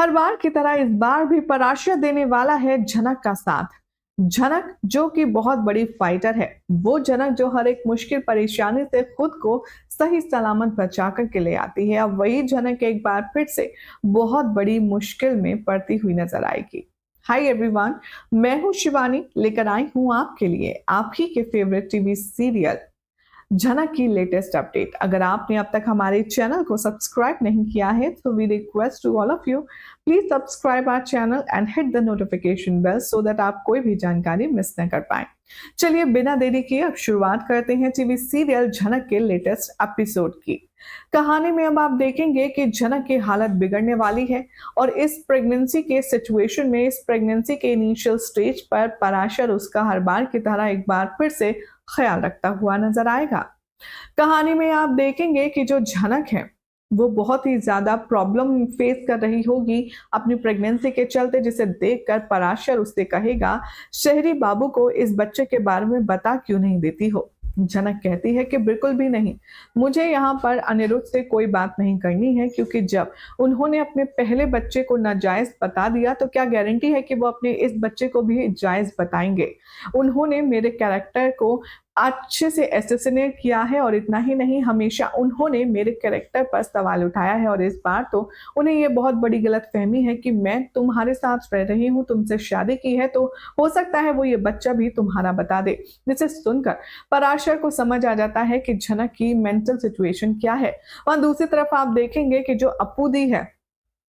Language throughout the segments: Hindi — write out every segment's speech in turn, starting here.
हर बार की तरह इस बार भी पराशर देने वाला है झनक का साथ। झनक जो कि बहुत बड़ी फाइटर है, वो झनक जो हर एक मुश्किल परेशानी से खुद को सही सलामत बचा कर के ले आती है। अब वही झनक एक बार फिर से बहुत बड़ी मुश्किल में पड़ती हुई नजर आएगी। हाय एवरीवन, मैं हूँ शिवानी, लेकर आई हूँ आपके लिए आप ही के फेवरेट टीवी सीरियल झनक की लेटेस्ट अपडेट। अगर आपने अब तक हमारे चैनल को सब्सक्राइब नहीं किया है तो we request to all of you, please subscribe our channel and hit the notification bell so that आप कोई भी जानकारी मिस न कर पाए। चलिए बिना देरी किए अब शुरुआत करते हैं टीवी सीरियल झनक के लेटेस्ट एपिसोड की। कहानी में अब आप देखेंगे कि झनक की हालत बिगड़ने वाली है और इस प्रेगनेंसी के सिचुएशन में, इस प्रेगनेंसी के इनिशियल स्टेज पर पराशर उसका हर बार की तरह एक बार फिर से ख्याल रखता हुआ नजर आएगा। कहानी में आप देखेंगे कि जो झनक है वो बहुत ही ज्यादा प्रॉब्लम फेस कर रही होगी अपनी प्रेगनेंसी के चलते, जिसे देखकर पराशर उससे कहेगा, शहरी बाबू को इस बच्चे के बारे में बता क्यों नहीं देती हो। झनक कहती है कि बिल्कुल भी नहीं, मुझे यहाँ पर अनिरुद्ध से कोई बात नहीं करनी है, क्योंकि जब उन्होंने अपने पहले बच्चे को नाजायज बता दिया तो क्या गारंटी है कि वो अपने इस बच्चे को भी जायज बताएंगे। उन्होंने मेरे कैरेक्टर को अच्छे से असैसिनेट किया है और इतना ही नहीं, हमेशा उन्होंने मेरे कैरेक्टर पर सवाल उठाया है और इस बार तो उन्हें ये बहुत बड़ी गलतफहमी है कि मैं तुम्हारे साथ रह रही हूँ, तुमसे शादी की है, तो हो सकता है वो ये बच्चा भी तुम्हारा बता दे। जिसे सुनकर पराशर को समझ आ जाता है कि झनक की मेंटल सिचुएशन क्या है। वहां दूसरी तरफ आप देखेंगे कि जो अप्पू दी है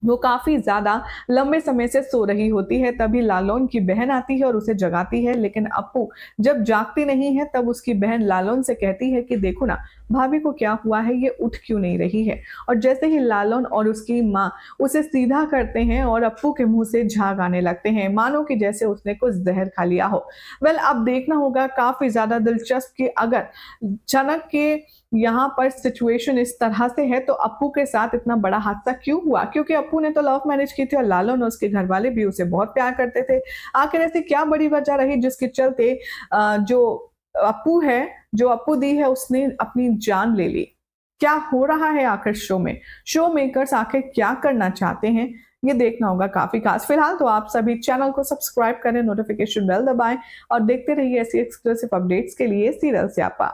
वो काफी ज्यादा लंबे समय से सो रही होती है। तभी लालोन की बहन आती है और उसे जगाती है, लेकिन अप्पू जब जागती नहीं है तब उसकी बहन लालोन से कहती है कि देखो ना भाभी को क्या हुआ है, ये उठ क्यों नहीं रही है। और जैसे ही लालोन और उसकी माँ उसे सीधा करते हैं और अप्पू के मुंह से झाग आने लगते हैं, मानो कि जैसे उसने कुछ जहर खा लिया हो। वेल, अब देखना होगा काफी ज्यादा दिलचस्प कि अगर झनक के यहाँ पर सिचुएशन इस तरह से है तो अप्पू के साथ इतना बड़ा हादसा क्यों हुआ, क्योंकि अप्पू ने तो लव मैरिज की थी और लालन और उसके घर वाले भी उसे बहुत प्यार करते थे। आखिर ऐसी क्या बड़ी वजह रही जिसके चलते जो अप्पू है, जो अप्पू दी है, उसने अपनी जान ले ली। क्या हो रहा है आखिर शो में, शो मेकर्स आखिर क्या करना चाहते हैं, ये देखना होगा काफी खास। फिलहाल तो आप सभी चैनल को सब्सक्राइब करें, नोटिफिकेशन बेल दबाएं और देखते रहिए ऐसी एक्सक्लूसिव अपडेट्स के लिए सीरियल स्यापा।